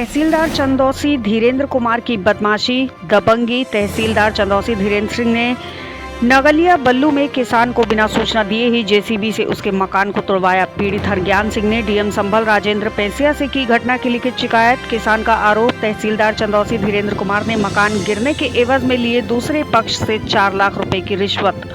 तहसीलदार चंदौसी धीरेन्द्र कुमार की बदमाशी, दबंगी। तहसीलदार चंदौसी धीरेन्द्र सिंह ने नगलिया बल्लू में किसान को बिना सूचना दिए ही जेसीबी से उसके मकान को तोड़वाया। पीड़ित हरज्ञान सिंह ने डीएम संभल राजेंद्र पैसिया से की घटना की लिखित शिकायत। किसान का आरोप, तहसीलदार चंदौसी धीरेन्द्र कुमार ने मकान गिरने के एवज में लिए दूसरे पक्ष से 4 लाख रुपए की रिश्वत।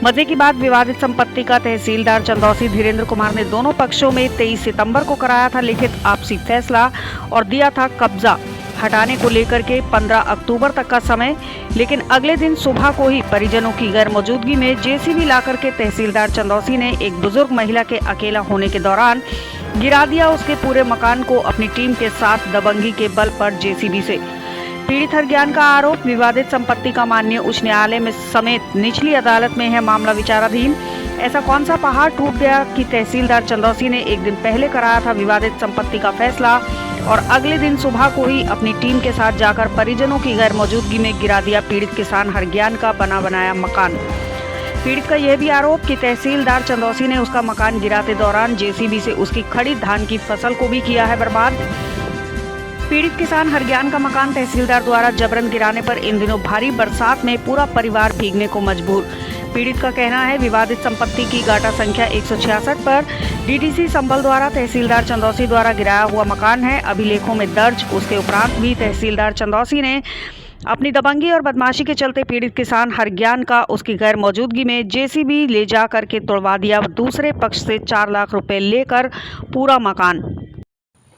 मजे की बात, विवादित संपत्ति का तहसीलदार चंदौसी धीरेन्द्र कुमार ने दोनों पक्षों में 23 सितंबर को कराया था लिखित आपसी फैसला और दिया था कब्जा हटाने को लेकर के 15 अक्टूबर तक का समय। लेकिन अगले दिन सुबह को ही परिजनों की गैर मौजूदगी में जेसीबी लाकर के तहसीलदार चंदौसी ने एक बुजुर्ग महिला के अकेला होने के दौरान गिरा दिया उसके पूरे मकान को अपनी टीम के साथ दबंगी के बल पर जेसीबी से। पीड़ित हरज्ञान का आरोप, विवादित संपत्ति का माननीय उच्च न्यायालय में समेत निचली अदालत में है मामला विचाराधीन। ऐसा कौन सा पहाड़ टूट गया कि तहसीलदार चंदौसी ने एक दिन पहले कराया था विवादित संपत्ति का फैसला और अगले दिन सुबह को ही अपनी टीम के साथ जाकर परिजनों की गैर मौजूदगी में गिरा दिया पीड़ित किसान हरज्ञान का बना बनाया मकान। पीड़ित का यह भी आरोप कि तहसीलदार चंदौसी ने उसका मकान गिराते दौरान जेसीबी से उसकी खड़ी धान की फसल को भी किया है बर्बाद। पीड़ित किसान हरज्ञान का मकान तहसीलदार द्वारा जबरन गिराने पर इन दिनों भारी बरसात में पूरा परिवार भीगने को मजबूर। पीड़ित का कहना है विवादित संपत्ति की गाटा संख्या 166 पर डीडीसी संभल द्वारा तहसीलदार चंदौसी द्वारा गिराया हुआ मकान है अभिलेखों में दर्ज। उसके उपरांत भी तहसीलदार चंदौसी ने अपनी दबंगी और बदमाशी के चलते पीड़ित किसान हरज्ञान का उसकी गैर मौजूदगी में जेसीबी ले जा करके तोड़वा दिया। दूसरे पक्ष से 4 लाख रुपए लेकर पूरा मकान।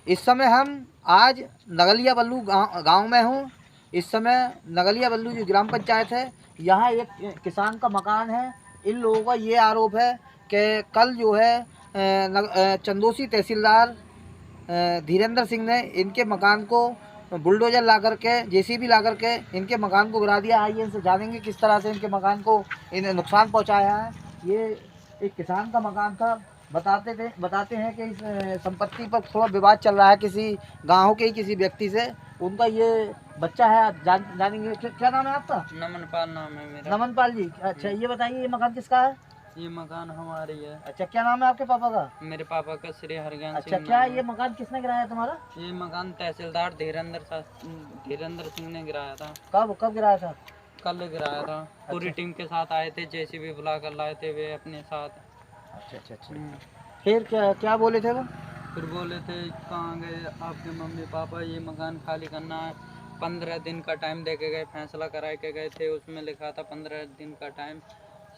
इस समय हम आज नगलिया बल्लू गांव में हूँ। इस समय नगलिया बल्लू जो ग्राम पंचायत है, यहाँ एक किसान का मकान है। इन लोगों का ये आरोप है कि कल जो है चंदौसी तहसीलदार धीरेन्द्र सिंह ने इनके मकान को बुलडोजर ला करके जेसीबी ला करके इनके मकान को गिरा दिया। आइए इनसे जानेंगे किस तरह से इनके मकान को इन्हें नुकसान पहुँचाया है। ये एक किसान का मकान था। बताते हैं कि इस संपत्ति पर थोड़ा विवाद चल रहा है किसी गांव के ही किसी व्यक्ति से। उनका ये बच्चा है, जानेंगे। क्या नाम है आपका? नमनपाल नाम है मेरा। नमनपाल जी, अच्छा ये बताइए ये मकान किसका है? ये मकान हमारी है। अच्छा, क्या नाम है आपके पापा का? मेरे पापा का श्री हरज्ञान अच्छा, सिंह। क्या ये मकान किसने गिराया तुम्हारा? ये मकान तहसीलदार धीरेन्द्र सिंह ने गिराया था। कब गिराया था? कल गिराया था। पूरी टीम के साथ आए थे, जेसीबी बुला कर लाए थे वे अपने साथ। अच्छा। फिर क्या बोले थे वो? फिर बोले थे कहाँ गए आपके मम्मी पापा, ये मकान खाली करना है। 15 दिन का टाइम दे के गए, फैसला करा के गए थे। उसमें लिखा था 15 दिन का टाइम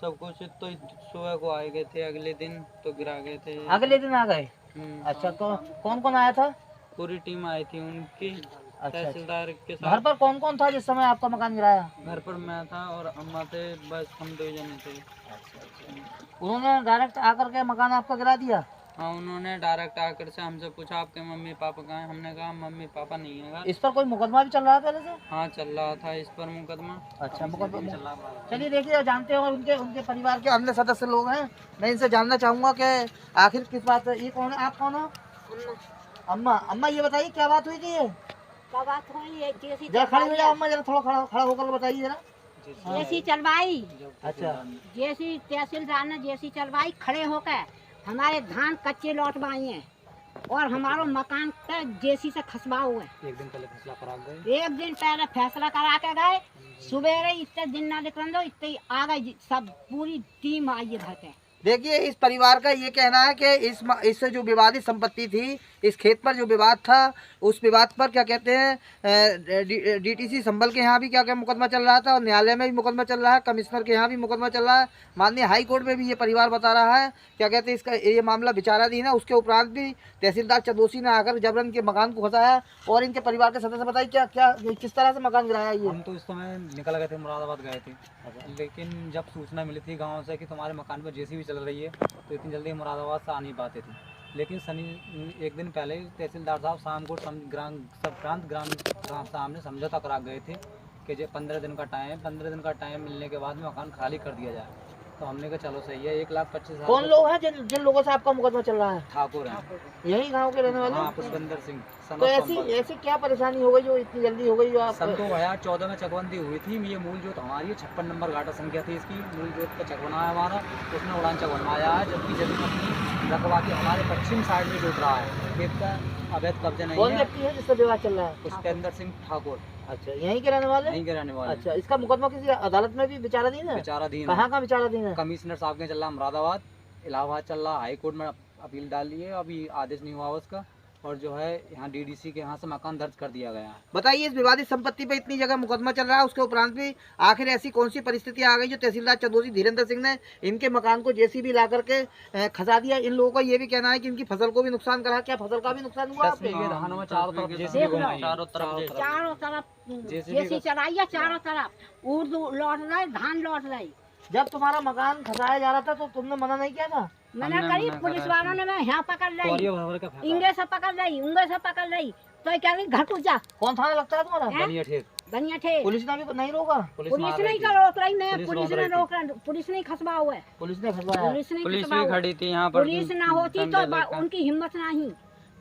सब कुछ। तो सुबह को आए गए थे, अगले दिन तो गिरा गए थे। अगले दिन आ गए? अच्छा, तो कौन कौन आया था? पूरी टीम आई थी उनकी। अच्छा। तहसीलदार के साथ। घर पर कौन कौन था जिस समय आपका मकान गिराया? घर पर मैं था और अम्मा थे, बस हम 2 जने थे। उन्होंने डायरेक्ट आकर के मकान आपका गिरा दिया? हाँ, उन्होंने डायरेक्ट आकर से हमसे पूछा आपके मम्मी पापा कहाँ हैं? हमने कहा मम्मी पापा नहीं है। इस पर कोई मुकदमा भी चल रहा है पहले से? हाँ, चल रहा था इस पर मुकदमा। अच्छा, मुकदमा। चलिए देखिए, जानते हो उनके परिवार के अन्य सदस्य लोग हैं। मैं इनसे जानना चाहूँगा कि आखिर किस बात है। ये कौन है? आप कौन हो? अम्मा ये बताइए क्या बात हुई थी? ये क्या बात हुई? जरा खड़ी हो जाओ अम्मा, जरा थोड़ा खड़ा होकर बताइए जरा। जेसी चलवाई। अच्छा। जेसी तहसीलदार ने जेसी चलवाई, खड़े होकर हमारे धान कच्चे लौटवाई हैं और हमारा मकान का जेसी से खसवा हुए। एक दिन पहले फैसला करा गए। एक दिन पहले फैसला करा के गए। सुबह इतने दिन ना निकल दो, इतने आ गए सब, पूरी टीम आई है घर पे। देखिए, इस परिवार का ये कहना है कि इस जो विवादित संपत्ति थी, इस खेत पर जो विवाद था, उस विवाद पर क्या कहते हैं डीटीसी संभल के यहाँ भी क्या मुकदमा चल रहा था और न्यायालय में भी मुकदमा चल रहा है, कमिश्नर के यहाँ भी मुकदमा चल रहा है, माननीय हाई कोर्ट में भी ये परिवार बता रहा है क्या कहते हैं इसका ये मामला विचाराधीन है। उसके उपरांत भी तहसीलदार चंदौसी ने आकर जबरन के मकान को खसाया। और इनके परिवार के सदस्य बताइए क्या किस तरह से मकान गिराया ये? हम तो इस समय निकल गए थे, मुरादाबाद गए थे। लेकिन जब सूचना मिली थी गांव से कि तुम्हारे मकान पर जेसीबी चल रही है, तो इतनी जल्दी मुरादाबाद से आ नहीं पाते थे। लेकिन एक दिन पहले तहसीलदार साहब शाम को ग्राम सामने समझौता करा गए थे कि 15 दिन का टाइम मिलने के बाद में मकान खाली कर दिया जाए। तो हमने कहा चलो सही है। 1,25,000। कौन लोग हैं जिन लोगों से आपका मुकदमा चल रहा है? ठाकुर हैं, यही गांव के रहने वाले? हाँ, पुष्पेंद्र सिंह। तो ऐसी क्या परेशानी हो गई जो इतनी जल्दी हो गई? जो आप सन 2014 में चकबंदी हुई थी। ये मूल जोत हमारी है, 56 नंबर घाटा संख्या थी इसकी। मूल जोत का चक बनाया हमारा, उसने उड़ान चक बनवाया है। जबकि जमीन अपनी रखवा के हमारे पश्चिम साइड में जोत रहा है खेत का। अवैध कब्जा नहीं कौन है। व्यक्ति है जिससे विवाद चल रहा है? पुष्पेंद्र सिंह ठाकुर अच्छा, यहीं के रहने वाले? यहीं के रहने वाले। अच्छा, इसका मुकदमा किसी अदालत में भी विचाराधीन है? विचाराधीन कहाँ का विचाराधीन है? कमिश्नर साहब के चल रहा मुरादाबाद, इलाहाबाद चल रहा, हाई कोर्ट में अपील डाली है, अभी आदेश नहीं हुआ उसका, और जो है यहाँ डीडीसी के यहाँ से मकान दर्ज कर दिया गया है। बताइए, इस विवादित संपत्ति पे इतनी जगह मुकदमा चल रहा है, उसके उपरांत भी आखिर ऐसी कौन सी परिस्थिति आ गई जो तहसीलदार चंदौसी धीरेन्द्र सिंह ने इनके मकान को जेसीबी ला करके खसा दिया? इन लोगों का ये भी कहना है कि इनकी फसल को भी नुकसान करा। क्या फसल का भी नुकसान हुआ? 10 बीघे धानों में चारों तरफ देख जेसीबी लो। घुमाई है। चारों तरफ JCB जेसी चलाई है, चारों तरफ उर्दू लौट रहे, धान लौट रही। जब तुम्हारा मकान खसाया जा रहा था तो तुमने मना नहीं किया था? मैंने हमने करी, मना पुलिस करा वालों ने मैं यहाँ पकड़ ली, कोरिया भर का फेंका। इंगे से पकड़ ली, उंगे से पकड़ ली, तो ये कह रही घर टूट जा। कौन थाना लगता है तुम्हारा? हैं? बनिया ठेक। बनिया थे पुलिस ने भी नहीं रोका? पुलिस मार नहीं रही कर थी। रोक रही, मैं पुलिस पुलिस रोक ने रही थी। रोक रहा, पुलिस नहीं खसबा हुआ है, पुलिस ने खसवाया? पुलिस नहीं पुलिस खसबा भी हुआ है। खड़ी थी यहाँ पर। पुलिस ना होती तो डंडे लेकर। उनकी हिम्मत नहीं।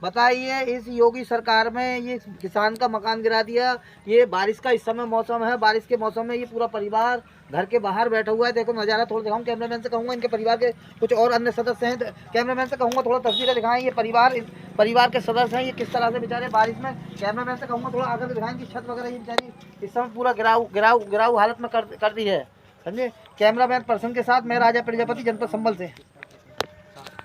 बताइए, इस योगी सरकार में ये किसान का मकान गिरा दिया। ये बारिश का इस समय मौसम है, बारिश के मौसम में ये पूरा परिवार घर के बाहर बैठा हुआ है। देखो नज़ारा थोड़ा दिखाऊं, कैमरामैन से कहूँगा, इनके परिवार के कुछ और अन्य सदस्य हैं, कैमरामैन से कहूँगा थोड़ा तस्वीरें दिखाएं। ये परिवार के सदस्य हैं, ये किस तरह से बेचारे बारिश में, कैमरामैन से कहूँगा थोड़ा आगे से दिखाएं कि छत वगैरह ये बेचारी इस समय पूरा गिराऊ हालत में कर दी है। समझे? कैमरामैन पर्सन के साथ मैं राजा प्रजापति, जनपद संभल से।